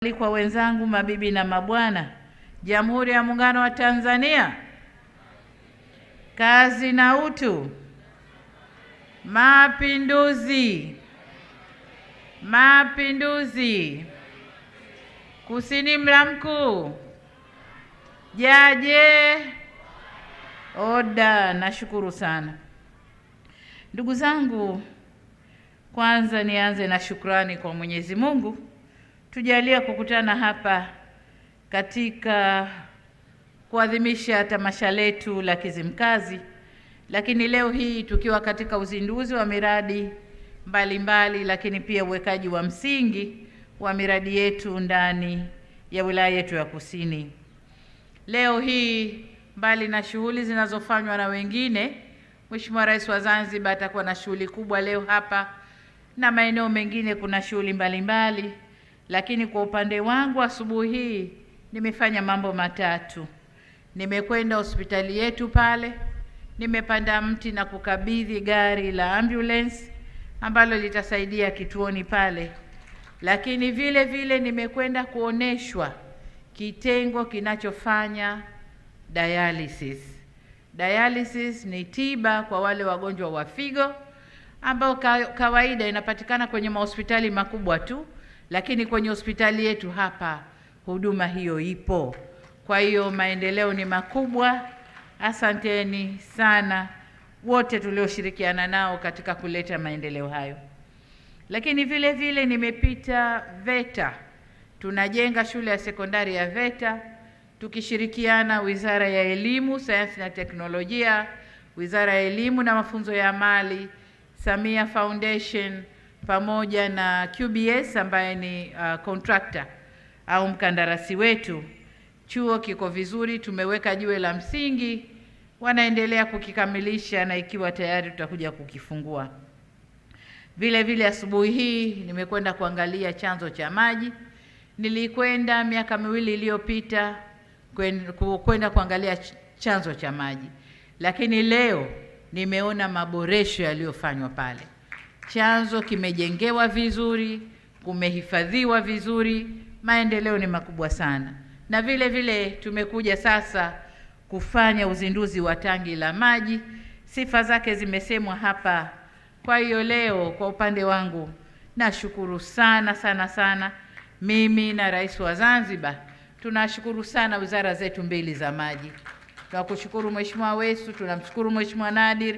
Kwa wenzangu, mabibi na mabwana, Jamhuri ya Muungano wa Tanzania, kazi na utu, mapinduzi, mapinduzi, kusini mlamku, jaje, oda. Nashukuru sana ndugu zangu. Kwanza nianze na shukrani kwa Mwenyezi Mungu tujalia kukutana hapa katika kuadhimisha tamasha letu la Kizimkazi, lakini leo hii tukiwa katika uzinduzi wa miradi mbalimbali, lakini pia uwekaji wa msingi wa miradi yetu ndani ya wilaya yetu ya Kusini. Leo hii mbali na shughuli zinazofanywa na wengine, Mheshimiwa Rais wa Zanzibar atakuwa na shughuli kubwa leo hapa, na maeneo mengine kuna shughuli mbalimbali. Lakini kwa upande wangu asubuhi hii nimefanya mambo matatu. Nimekwenda hospitali yetu pale, nimepanda mti na kukabidhi gari la ambulance ambalo litasaidia kituoni pale. Lakini vile vile nimekwenda kuoneshwa kitengo kinachofanya dialysis. Dialysis ni tiba kwa wale wagonjwa wa figo ambao kawaida inapatikana kwenye mahospitali makubwa tu, lakini kwenye hospitali yetu hapa huduma hiyo ipo. Kwa hiyo maendeleo ni makubwa. Asanteni sana wote tulioshirikiana nao katika kuleta maendeleo hayo. Lakini vile vile nimepita VETA. Tunajenga shule ya sekondari ya VETA tukishirikiana Wizara ya Elimu, Sayansi na Teknolojia, Wizara ya Elimu na Mafunzo ya Amali, Samia Foundation pamoja na QBS ambaye ni contractor au mkandarasi wetu. Chuo kiko vizuri, tumeweka jiwe la msingi, wanaendelea kukikamilisha na ikiwa tayari tutakuja kukifungua. Vile vile asubuhi hii nimekwenda kuangalia chanzo cha maji. Nilikwenda miaka miwili iliyopita kwenda kuangalia chanzo cha maji, lakini leo nimeona maboresho yaliyofanywa pale. Chanzo kimejengewa vizuri, kumehifadhiwa vizuri, maendeleo ni makubwa sana. Na vile vile tumekuja sasa kufanya uzinduzi wa tangi la maji. Sifa zake zimesemwa hapa. Kwa hiyo leo kwa upande wangu nashukuru sana sana sana. Mimi na Rais wa Zanzibar tunashukuru sana wizara zetu mbili za maji. Tunakushukuru Mheshimiwa Wesu, tunamshukuru Mheshimiwa Nadir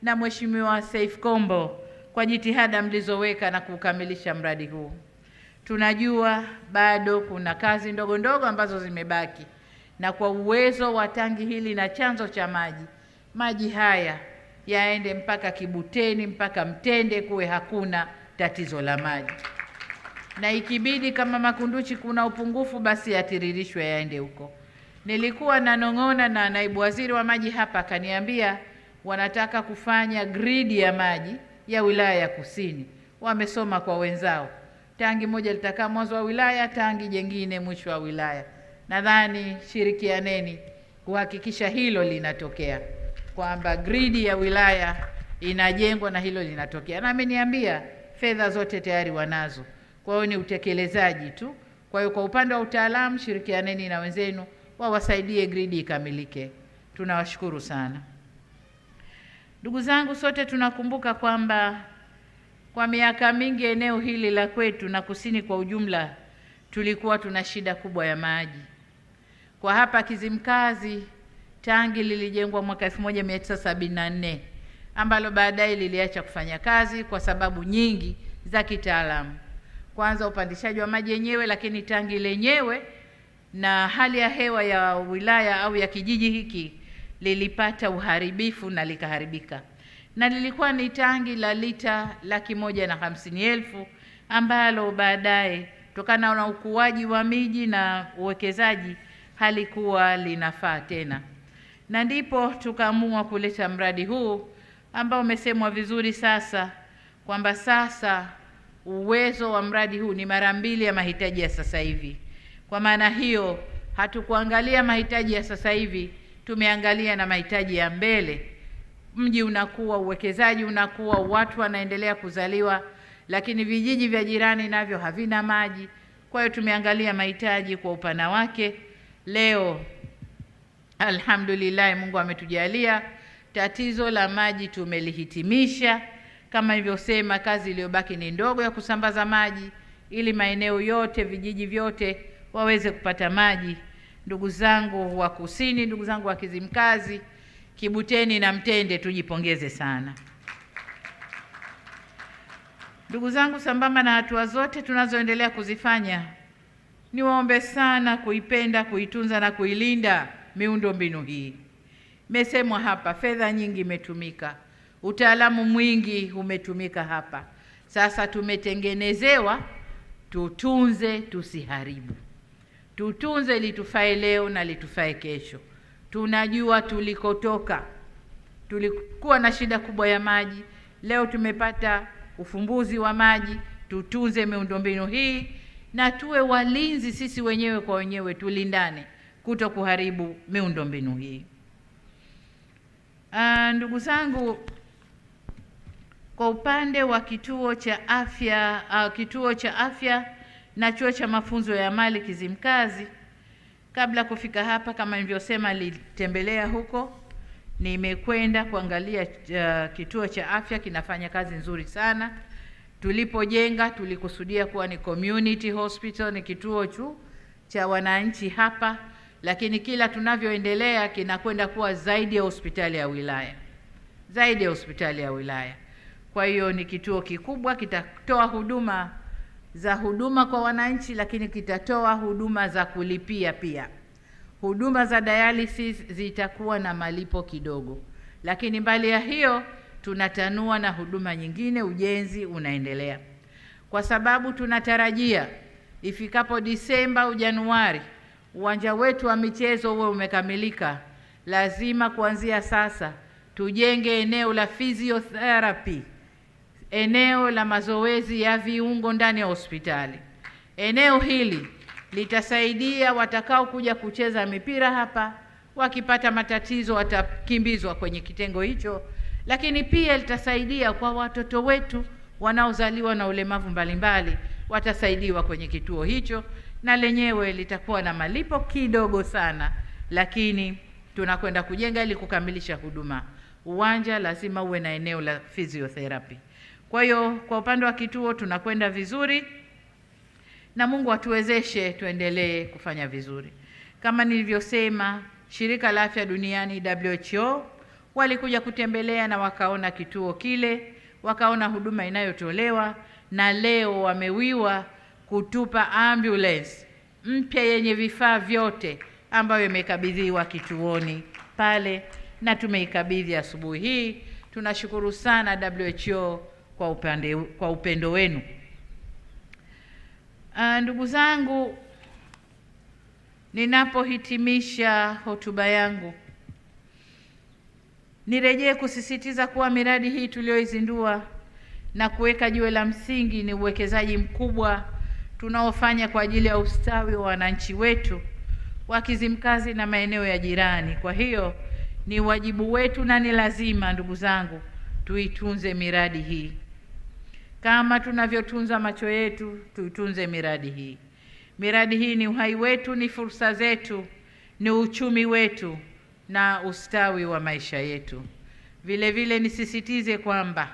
na Mheshimiwa Saif Kombo kwa jitihada mlizoweka na kukamilisha mradi huu. Tunajua bado kuna kazi ndogo ndogo ambazo zimebaki, na kwa uwezo wa tangi hili na chanzo cha maji, maji haya yaende mpaka Kibuteni mpaka Mtende, kuwe hakuna tatizo la maji. Na ikibidi kama Makunduchi kuna upungufu, basi yatiririshwe yaende huko. Nilikuwa nanong'ona na naibu waziri wa maji hapa, akaniambia wanataka kufanya gridi ya maji ya wilaya ya Kusini. Wamesoma kwa wenzao, tangi moja litakaa mwanzo wa wilaya, tangi jengine mwisho wa wilaya. Nadhani shirikianeni kuhakikisha hilo linatokea, kwamba gridi ya wilaya inajengwa na hilo linatokea. Na ameniambia fedha zote tayari wanazo, kwa hiyo ni utekelezaji tu. Kwa hiyo kwa upande wa utaalamu, shirikianeni na wenzenu wawasaidie gridi ikamilike. Tunawashukuru sana. Ndugu zangu, sote tunakumbuka kwamba kwa miaka mingi eneo hili la kwetu na Kusini kwa ujumla tulikuwa tuna shida kubwa ya maji. Kwa hapa Kizimkazi tangi lilijengwa mwaka 1974 ambalo baadaye liliacha kufanya kazi kwa sababu nyingi za kitaalamu. Kwanza upandishaji wa maji yenyewe, lakini tangi lenyewe na hali ya hewa ya wilaya au ya kijiji hiki lilipata uharibifu na likaharibika. Na lilikuwa ni tangi la lita 150,000 ambalo baadaye kutokana na ukuaji wa miji na uwekezaji halikuwa linafaa tena. Na ndipo tukaamua kuleta mradi huu ambao umesemwa vizuri sasa, kwamba sasa uwezo wa mradi huu ni mara 2 ya mahitaji ya sasa hivi. Kwa maana hiyo hatukuangalia mahitaji ya sasa hivi, tumeangalia na mahitaji ya mbele. Mji unakuwa, uwekezaji unakuwa, watu wanaendelea kuzaliwa, lakini vijiji vya jirani navyo havina maji. Kwa hiyo tumeangalia mahitaji kwa upana wake. Leo alhamdulillah, Mungu ametujalia, tatizo la maji tumelihitimisha. Kama nilivyosema, kazi iliyobaki ni ndogo ya kusambaza maji ili maeneo yote, vijiji vyote waweze kupata maji. Ndugu zangu wa Kusini, ndugu zangu wa Kizimkazi, Kibuteni na Mtende, tujipongeze sana. Ndugu zangu, sambamba na hatua zote tunazoendelea kuzifanya, niwaombe sana kuipenda, kuitunza na kuilinda miundombinu hii. Imesemwa hapa, fedha nyingi imetumika, utaalamu mwingi umetumika hapa. Sasa tumetengenezewa tutunze, tusiharibu. Tutunze litufae leo na litufae kesho. Tunajua tulikotoka. Tulikuwa na shida kubwa ya maji. Leo tumepata ufumbuzi wa maji. Tutunze miundombinu hii na tuwe walinzi sisi wenyewe kwa wenyewe, tulindane kuto kuharibu miundombinu hii. Ndugu zangu, kwa upande wa kituo cha afya na chuo cha mafunzo ya amali Kizimkazi, kabla kufika hapa, kama nilivyosema, nilitembelea huko, nimekwenda kuangalia kituo cha afya kinafanya kazi nzuri sana. Tulipojenga tulikusudia kuwa ni community hospital, ni kituo cha wananchi hapa, lakini kila tunavyoendelea kinakwenda kuwa zaidi ya hospitali ya wilaya. Zaidi ya hospitali ya wilaya. Kwa hiyo ni kituo kikubwa, kitatoa huduma kwa wananchi, lakini kitatoa huduma za kulipia pia. Huduma za dialysis zitakuwa na malipo kidogo. Lakini mbali ya hiyo tunatanua na huduma nyingine, ujenzi unaendelea. Kwa sababu tunatarajia ifikapo Disemba au Januari uwanja wetu wa michezo uwe umekamilika. Lazima kuanzia sasa tujenge eneo la physiotherapy, eneo la mazoezi ya viungo ndani ya hospitali. Eneo hili litasaidia watakao kuja kucheza mipira hapa, wakipata matatizo watakimbizwa kwenye kitengo hicho, lakini pia litasaidia kwa watoto wetu wanaozaliwa na ulemavu mbalimbali, watasaidiwa kwenye kituo hicho, na lenyewe litakuwa na malipo kidogo sana, lakini tunakwenda kujenga ili kukamilisha huduma. Uwanja lazima uwe na eneo la physiotherapy. Kwa hiyo kwa upande wa kituo tunakwenda vizuri, na Mungu atuwezeshe tuendelee kufanya vizuri. Kama nilivyosema, Shirika la Afya Duniani WHO walikuja kutembelea na wakaona kituo kile, wakaona huduma inayotolewa, na leo wamewiwa kutupa ambulance mpya yenye vifaa vyote ambayo imekabidhiwa kituoni pale, na tumeikabidhi asubuhi hii. Tunashukuru sana WHO kwa upendo wenu. Ndugu zangu, ninapohitimisha hotuba yangu, nirejee kusisitiza kuwa miradi hii tuliyoizindua na kuweka jiwe la msingi ni uwekezaji mkubwa tunaofanya kwa ajili ya ustawi wa wananchi wetu wa Kizimkazi na maeneo ya jirani. Kwa hiyo ni wajibu wetu na ni lazima, ndugu zangu, tuitunze miradi hii. Kama tunavyotunza macho yetu, tuitunze miradi hii. Miradi hii ni uhai wetu, ni fursa zetu, ni uchumi wetu na ustawi wa maisha yetu. Vile vile nisisitize kwamba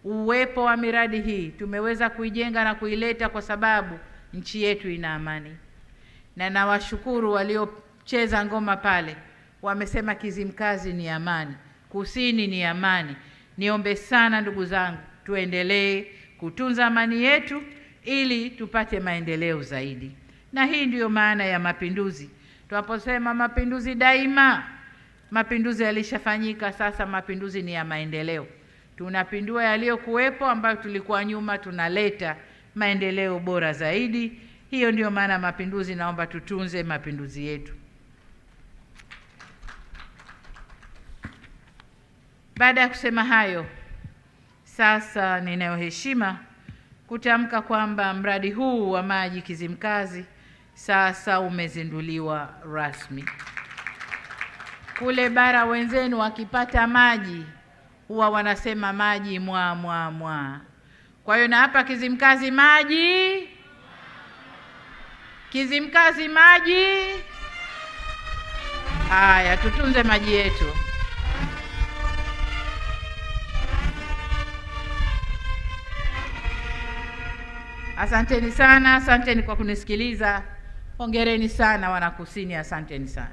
uwepo wa miradi hii tumeweza kuijenga na kuileta kwa sababu nchi yetu ina amani. Na nawashukuru waliocheza ngoma pale, wamesema Kizimkazi ni amani, Kusini ni amani. Niombe sana ndugu zangu, tuendelee kutunza amani yetu ili tupate maendeleo zaidi. Na hii ndiyo maana ya mapinduzi. Tunaposema mapinduzi daima, mapinduzi yalishafanyika, sasa mapinduzi ni ya maendeleo. Tunapindua yaliyokuwepo ambayo tulikuwa nyuma, tunaleta maendeleo bora zaidi. Hiyo ndiyo maana mapinduzi. Naomba tutunze mapinduzi yetu. Baada ya kusema hayo, sasa ninayo heshima kutamka kwamba mradi huu wa maji Kizimkazi sasa umezinduliwa rasmi. Kule bara wenzenu wakipata maji huwa wanasema maji mwa mwa mwa. Kwa hiyo na hapa Kizimkazi maji. Kizimkazi maji. Haya, tutunze maji yetu. Asanteni sana, asanteni kwa kunisikiliza. Hongereni sana Wanakusini, asanteni sana.